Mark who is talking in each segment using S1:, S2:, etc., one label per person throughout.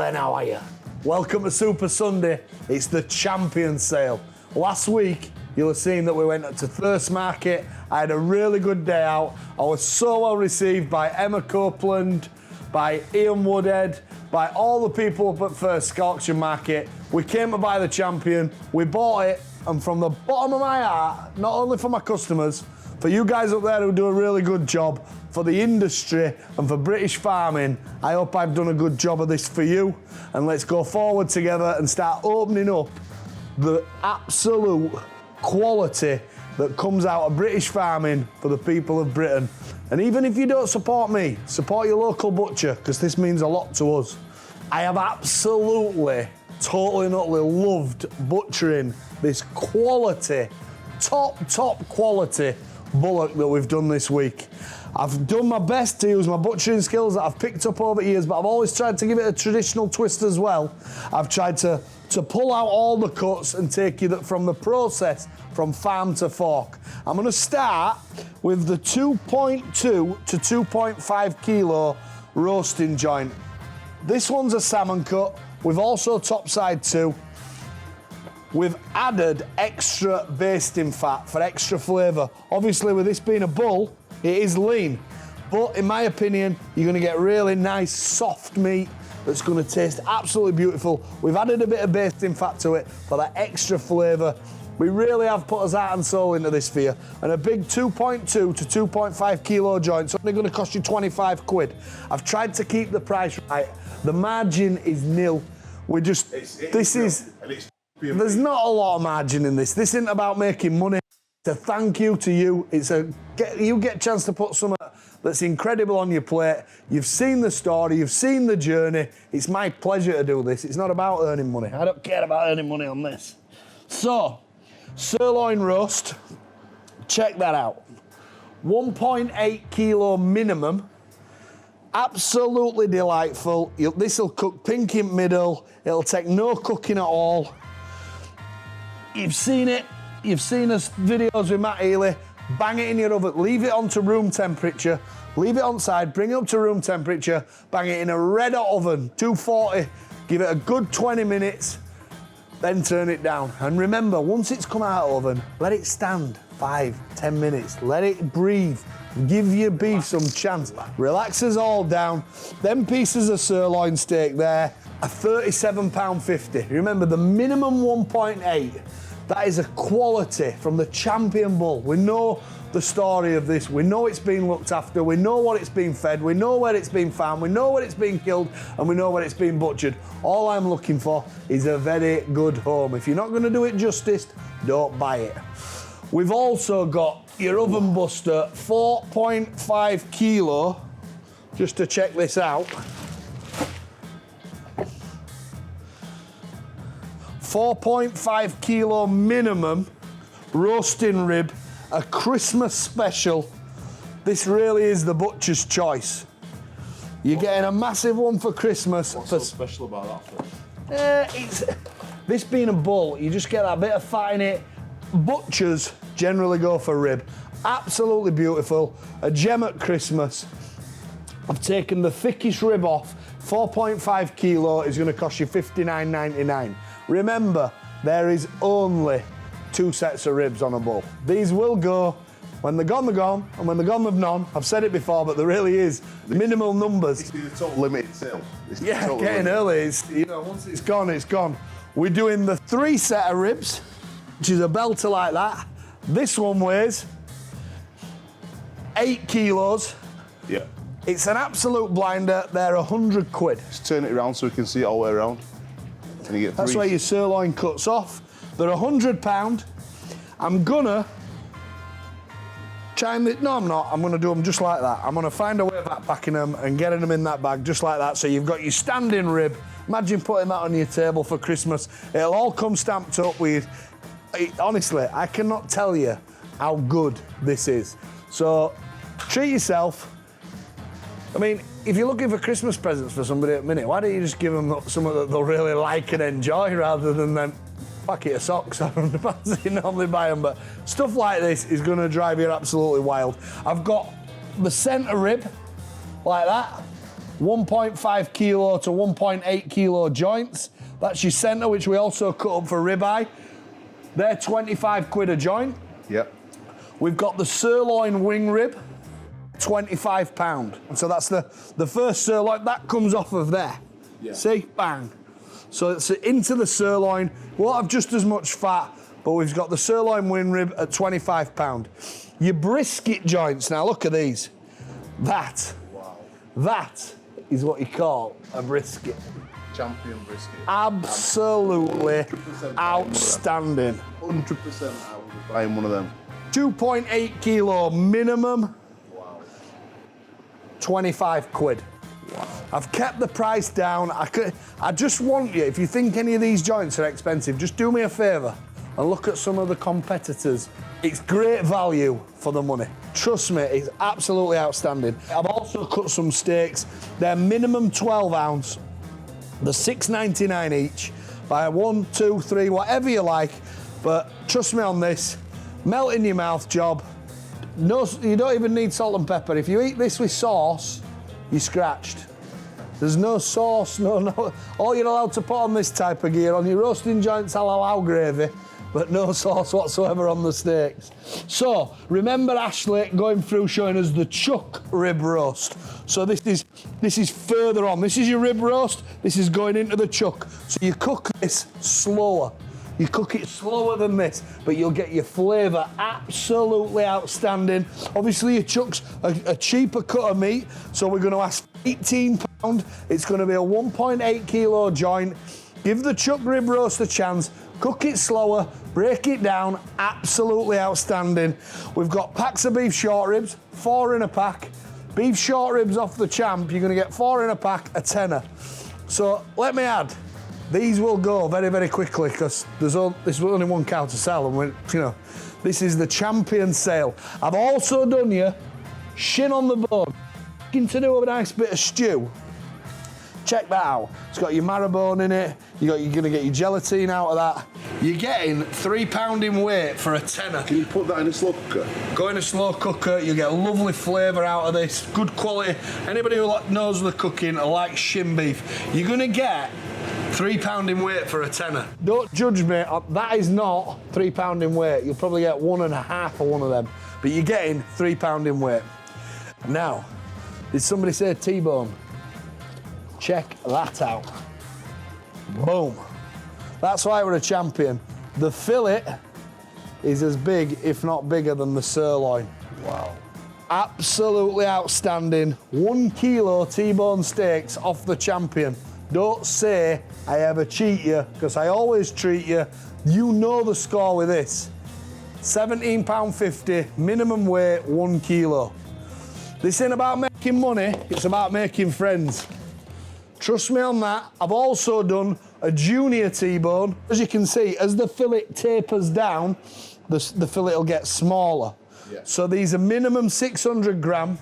S1: then, how are you? Welcome to Super Sunday. It's the champion sale. Last week, you'll have seen that we went to Thirst Market. I had a really good day out. I was so well received by Emma Copeland, by Ian Woodhead, by all the people up at First Auction Market. We came to buy the champion, we bought it, and from the bottom of my heart, not only for my customers, for you guys up there who do a really good job, for the industry and for British farming, I hope I've done a good job of this for you. And let's go forward together and start opening up the absolute quality that comes out of British farming for the people of Britain. And even if you don't support me, support your local butcher, because this means a lot to us. I have absolutely, totally and utterly loved butchering this quality, top quality bullock that we've done this week. I've done my best to use my butchering skills that I've picked up over years, but I've always tried to give it a traditional twist as well. I've tried to pull out all the cuts and take you from the process from farm to fork. I'm going to start with the 2.2 to 2.5 kilo roasting joint. This one's a salmon cut. We've also topside too. We've added extra basting fat for extra flavour. Obviously, with this being a bull, it is lean. But in my opinion, you're gonna get really nice, soft meat that's gonna taste absolutely beautiful. We've added a bit of basting fat to it for that extra flavour. We really have put us heart and soul into this for you. And a big 2.2 to 2.5 kilo joint's only gonna cost you 25 quid. I've tried to keep the price right. The margin is nil. We're just, there's not a lot of margin in this. This isn't about making money. It's a thank you to you. You get a chance to put something that's incredible on your plate. You've seen the story, you've seen the journey. It's my pleasure to do this. It's not about earning money. I don't care about earning money on this. So, sirloin roast, check that out. 1.8 kilo minimum. Absolutely delightful. This will cook pink in middle. It'll take no cooking at all. You've seen it. You've seen us videos with Matt Healy. Bang it in your oven. Leave it on to room temperature. Leave it on side. Bring it up to room temperature. Bang it in a red hot oven, 240. Give it a good 20 minutes. Then turn it down. And remember, once it's come out of oven, let it stand 5-10 minutes. Let it breathe. Give your beef some chance. Relax us all down. Them pieces of sirloin steak there are £37.50. Remember, the minimum 1.8. That is a quality from the champion bull. We know the story of this. We know it's been looked after. We know what it's been fed. We know where it's been farmed. We know where it's been killed, and we know where it's been butchered. All I'm looking for is a very good home. If you're not going to do it justice, don't buy it. We've also got your oven buster, 4.5 kilo, just to check this out. 4.5 kilo minimum roasting rib, a Christmas special. This really is the butcher's choice. You're getting a massive one for Christmas.
S2: What's so special about that fish?
S1: This being a bull, you just get that bit of fat in it. Butchers generally go for rib. Absolutely beautiful. A gem at Christmas. I've taken the thickest rib off. 4.5 kilo is going to cost you $59.99. Remember, there is only 2 sets of ribs on a bull. These will go. When they're gone, and when they're gone, they've none. I've said it before, but there really is minimal numbers.
S2: This is the total limited sale.
S1: Yeah, getting early. Once it's gone, it's gone. We're doing the 3 set of ribs, which is a belter like that. This one weighs 8 kilos.
S2: Yeah.
S1: It's an absolute blinder. They're 100 quid.
S2: Just turn it around so we can see it all the way around. And you get 3.
S1: That's where your sirloin cuts off. They're £100. I'm gonna try and... No, I'm not. I'm gonna do them just like that. I'm gonna find a way of backpacking them and getting them in that bag just like that. So you've got your standing rib. Imagine putting that on your table for Christmas. It'll all come stamped up with... Honestly, I cannot tell you how good this is. So treat yourself. I mean, if you're looking for Christmas presents for somebody at the minute, why don't you just give them something that they'll really like and enjoy rather than them packet of socks or underpants you normally buy them. But stuff like this is going to drive you absolutely wild. I've got the centre rib like that. 1.5 kilo to 1.8 kilo joints. That's your centre, which we also cut up for ribeye. They're 25 quid a joint.
S2: Yep.
S1: We've got the sirloin wing rib, £25. So that's the first sirloin, that comes off of there.
S2: Yeah.
S1: See, bang. So it's into the sirloin. We'll have just as much fat, but we've got the sirloin wing rib at £25. Your brisket joints, now look at these. That is what you call a brisket.
S2: Champion brisket.
S1: Absolutely outstanding.
S2: 100% I will be buying one of them.
S1: 2.8 kilo minimum,
S2: Wow.
S1: 25 quid.
S2: Wow.
S1: I've kept the price down. I just want you, if you think any of these joints are expensive, just do me a favour and look at some of the competitors. It's great value for the money. Trust me, it's absolutely outstanding. I've also cut some steaks. They're minimum 12 ounce. They're $6.99 each. Buy 1, 2, 3, whatever you like. But trust me on this, melt in your mouth job. No, you don't even need salt and pepper. If you eat this with sauce, you're scratched. There's no sauce, no. All you're allowed to put on this type of gear, on your roasting joints, I'll allow gravy, but no sauce whatsoever on the steaks. So, remember Ashley going through showing us the chuck rib roast. So this is further on. This is your rib roast, this is going into the chuck. So you cook this slower. You cook it slower than this, but you'll get your flavour absolutely outstanding. Obviously your chuck's a cheaper cut of meat, so we're going to ask £18. It's going to be a 1.8 kilo joint. Give the chuck rib roast a chance. Cook it slower, break it down, absolutely outstanding. We've got packs of beef short ribs, 4 in a pack. Beef short ribs off the Champ, you're gonna get 4 in a pack, a tenner. So let me add, these will go very, very quickly because there's only one cow to sell, and this is the champion sale. I've also done you shin on the bone. Looking to do a nice bit of stew. Check that out. It's got your marrow in it. You're gonna get your gelatine out of that. You're getting £3 in weight for a tenner.
S2: Can you put that in a slow cooker?
S1: Go in a slow cooker, you get a lovely flavour out of this, good quality. Anybody who knows the cooking or likes shin beef, you're gonna get £3 in weight for a tenner. Don't judge me, that is not £3 in weight. You'll probably get 1.5 for one of them, but you're getting £3 in weight. Now, did somebody say T-bone? Check that out. Boom. That's why we're a champion. The fillet is as big, if not bigger, than the sirloin.
S2: Wow.
S1: Absolutely outstanding. 1 kilo T-bone steaks off the champion. Don't say I ever cheat you, because I always treat you. You know the score with this. £17.50, minimum weight, 1 kilo. This ain't about making money, it's about making friends. Trust me on that. I've also done a junior T-bone. As you can see, as the fillet tapers down, the fillet will get smaller.
S2: Yeah.
S1: So these are minimum 600 gram.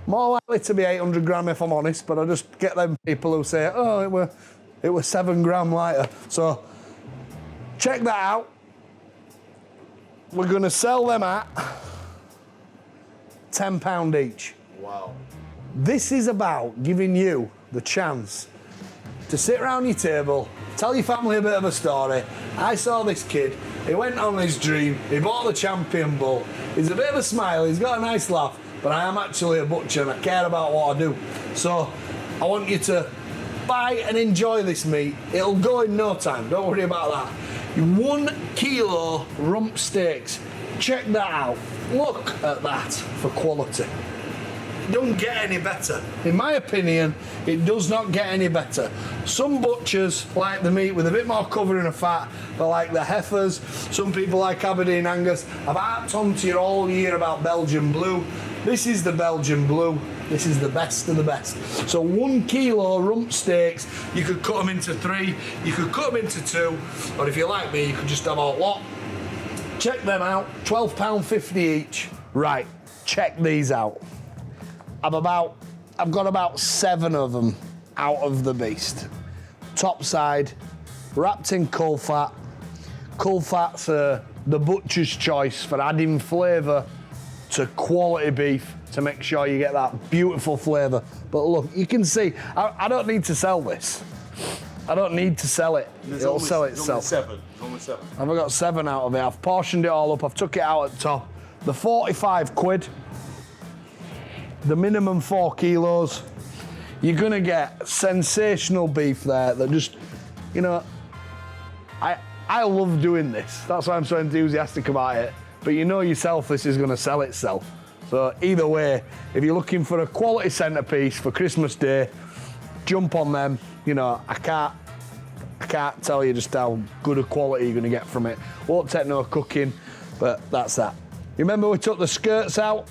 S1: More likely to be 800 gram if I'm honest, but I just get them people who say, oh, it was 7 gram lighter. So check that out. We're gonna sell them at £10 each.
S2: Wow.
S1: This is about giving you the chance to sit around your table, tell your family a bit of a story. I saw this kid, he went on his dream, he bought the champion bull. He's a bit of a smile, he's got a nice laugh, but I am actually a butcher and I care about what I do. So I want you to buy and enjoy this meat. It'll go in no time, don't worry about that. 1 kilo rump steaks. Check that out. Look at that for quality. It don't get any better. In my opinion, it does not get any better. Some butchers like the meat with a bit more covering of fat. They like the heifers. Some people like Aberdeen Angus. I've harped on to you all year about Belgian Blue. This is the Belgian Blue. This is the best of the best. So 1 kilo rump steaks, you could cut them into 3, you could cut them into 2, or if you like me, you could just have a lot. Check them out, £12.50 each. Right, check these out. I've got about 7 of them out of the beast. Top side, wrapped in coal fat. Coal fat's the butcher's choice for adding flavour to quality beef, to make sure you get that beautiful flavour. But look, you can see, I don't need to sell this. I don't need to sell it. It'll sell itself.
S2: There's only 7.
S1: I've got 7 out of it. I've portioned it all up. I've took it out at the top. The 45 quid, the minimum 4 kilos. You're gonna get sensational beef there that just, you know, I love doing this. That's why I'm so enthusiastic about it. But you know yourself, this is gonna sell itself. So either way, if you're looking for a quality centerpiece for Christmas Day, jump on them. You know, I can't tell you just how good a quality you're gonna get from it. Won't take no cooking, but that's that. You remember we took the skirts out?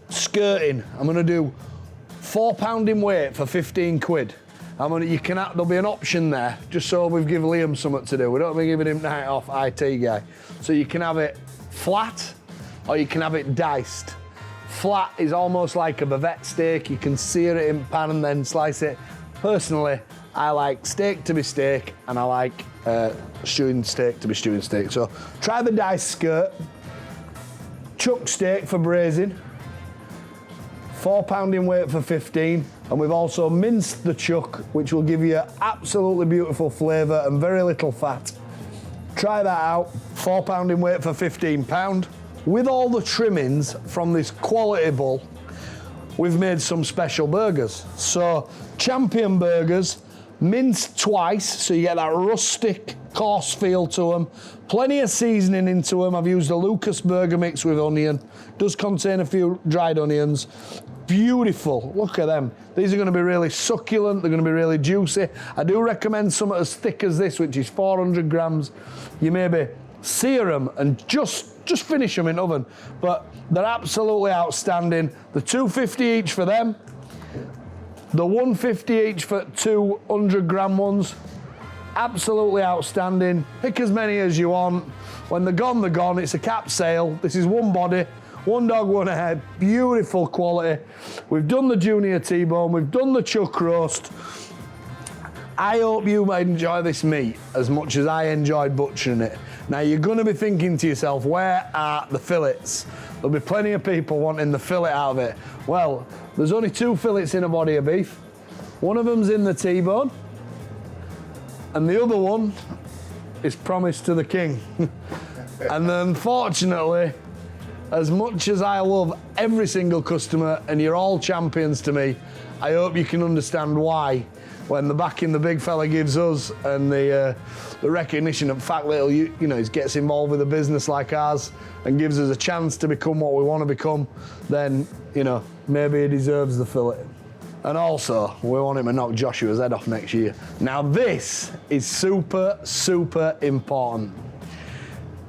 S1: Skirting, I'm gonna do £4 in weight for 15 quid. There'll be an option there, just so we've given Liam something to do. We don't be giving him night off, IT guy. So you can have it flat, or you can have it diced. Flat is almost like a bavette steak. You can sear it in pan and then slice it. Personally, I like steak to be steak, and I like stewing steak to be stewing steak. So try the diced skirt. Chuck steak for braising. £4 in weight for 15, and we've also minced the chuck, which will give you absolutely beautiful flavour and very little fat. Try that out. £4 in weight for £15. With all the trimmings from this quality bull, we've made some special burgers. So champion burgers, minced twice, so you get that rustic, coarse feel to them. Plenty of seasoning into them. I've used a Lucas burger mix with onion. Does contain a few dried onions. Beautiful, look at them. These are gonna be really succulent, they're gonna be really juicy. I do recommend something as thick as this, which is 400 grams. You maybe sear them and just finish them in oven, but they're absolutely outstanding. The $2.50 each for them. The $1.50 each for 200 gram ones. Absolutely outstanding. Pick as many as you want. When they're gone, they're gone. It's a cap sale. This is one body, one dog, one head. Beautiful quality. We've done the junior T-bone. We've done the chuck roast. I hope you enjoy this meat as much as I enjoyed butchering it. Now you're going to be thinking to yourself, where are the fillets? There'll be plenty of people wanting the fillet out of it. Well, there's only 2 fillets in a body of beef. One of them's in the T-bone, and the other one is promised to the king. And unfortunately, as much as I love every single customer, and you're all champions to me, I hope you can understand why when the backing the big fella gives us and the recognition of fact little, he gets involved with a business like ours and gives us a chance to become what we want to become, then, maybe he deserves the fillet. And also, we want him to knock Joshua's head off next year. Now this is super, super important.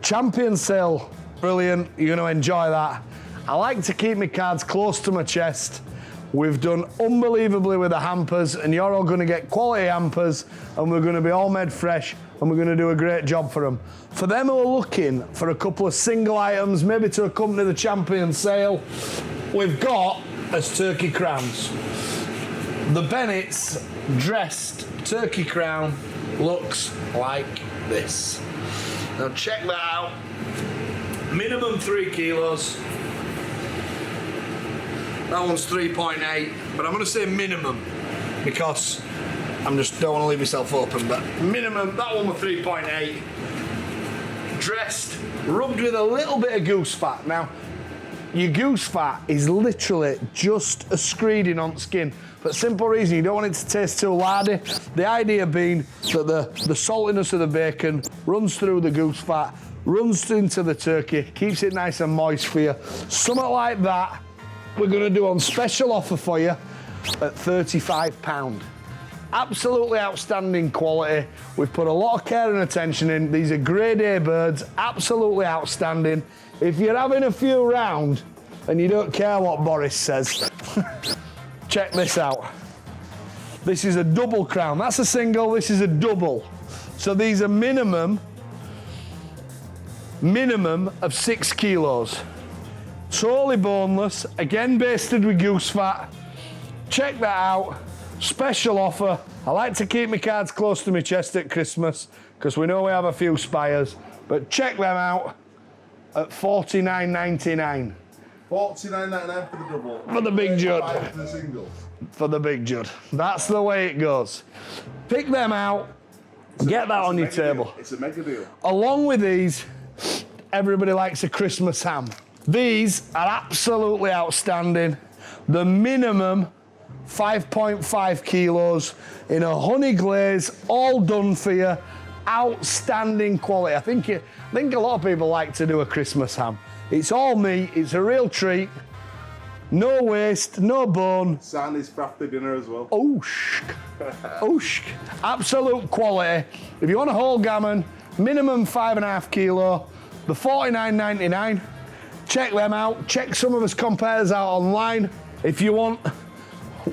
S1: Champion sale, brilliant, you're gonna enjoy that. I like to keep my cards close to my chest. We've done unbelievably with the hampers, and you're all gonna get quality hampers, and we're gonna be all made fresh, and we're gonna do a great job for them. For them who are looking for a couple of single items, maybe to accompany the champion sale, we've got as turkey crowns. The Bennett's dressed turkey crown looks like this. Now check that out. Minimum 3 kilos. That one's 3.8, but I'm gonna say minimum because don't want to leave myself open, but minimum, that one was 3.8. Dressed, rubbed with a little bit of goose fat. Now, your goose fat is literally just a screeding on skin. For the simple reason, you don't want it to taste too lardy. The idea being that the saltiness of the bacon runs through the goose fat, runs into the turkey, keeps it nice and moist for you. Something like that, we're gonna do on special offer for you at £35. Absolutely outstanding quality. We've put a lot of care and attention in. These are grade A birds, absolutely outstanding. If you're having a few round and you don't care what Boris says, check this out. This is a double crown. That's a single, this is a double. So these are minimum of 6 kilos. Totally boneless, again basted with goose fat. Check that out, special offer. I like to keep my cards close to my chest at Christmas because we know we have a few spires, but check them out at $49.99.
S2: $49.99 for the double.
S1: For the big Judd.
S2: $5 for the single.
S1: For the big Judd. That's the way it goes. Pick them out. Get that on your table.
S2: It's a mega deal.
S1: Along with these, everybody likes a Christmas ham. These are absolutely outstanding. The minimum 5.5 kilos in a honey glaze, all done for you. Outstanding quality. I think a lot of people like to do a Christmas ham. It's all meat, it's a real treat. No waste, no bone.
S2: Sandy's crafted dinner as well.
S1: Oosh. Oosh. Absolute quality. If you want a whole gammon, minimum 5.5 kilo, the $49.99. Check them out. Check some of us compares out online if you want.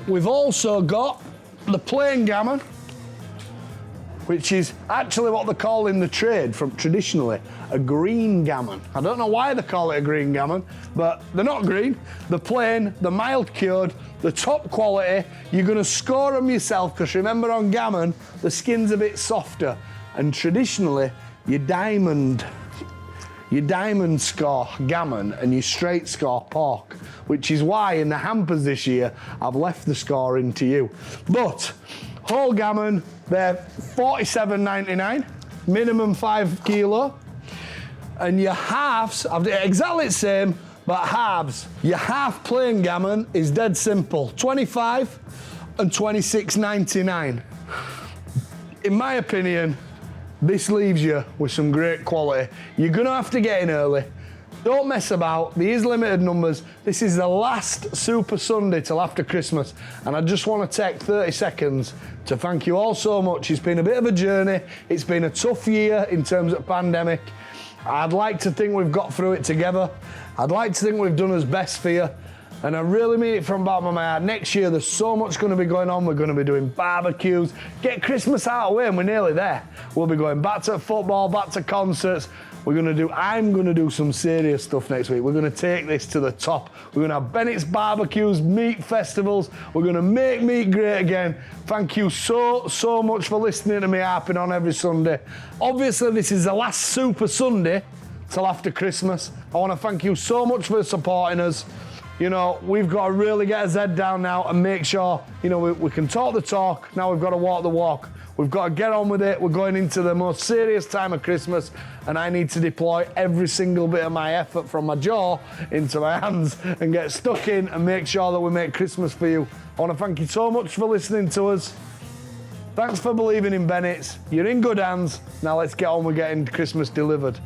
S1: We've also got the plain gammon, which is actually what they call in the trade from traditionally a green gammon. I don't know why they call it a green gammon, but they're not green. They're plain, they're mild cured, they're top quality. You're gonna score them yourself, because remember on gammon, the skin's a bit softer. And traditionally, you diamond score gammon and you straight score pork, which is why in the hampers this year, I've left the scoring to you. But whole gammon, they're $47.99, minimum 5 kilo. And your halves, exactly the same, but halves. Your half plain gammon is dead simple, $25 and $26.99. In my opinion, this leaves you with some great quality. You're gonna have to get in early. Don't mess about, there is limited numbers. This is the last Super Sunday till after Christmas, and I just want to take 30 seconds to thank you all so much. It's been a bit of a journey. It's been a tough year in terms of pandemic. I'd like to think we've got through it together. I'd like to think we've done as best for you. And I really mean it from the bottom of my heart. Next year, there's so much going to be going on. We're going to be doing barbecues. Get Christmas out of the way and we're nearly there. We'll be going back to football, back to concerts. I'm going to do some serious stuff next week. We're going to take this to the top. We're going to have Bennett's barbecues, meat festivals. We're going to make meat great again. Thank you so much for listening to me harping on every Sunday. Obviously, this is the last Super Sunday till after Christmas. I want to thank you so much for supporting us. You know, we've got to really get our head down now and make sure, you know, we can talk the talk. Now we've got to walk the walk. We've got to get on with it. We're going into the most serious time of Christmas, and I need to deploy every single bit of my effort from my jaw into my hands and get stuck in and make sure that we make Christmas for you. I want to thank you so much for listening to us. Thanks for believing in Bennett's. You're in good hands. Now let's get on with getting Christmas delivered.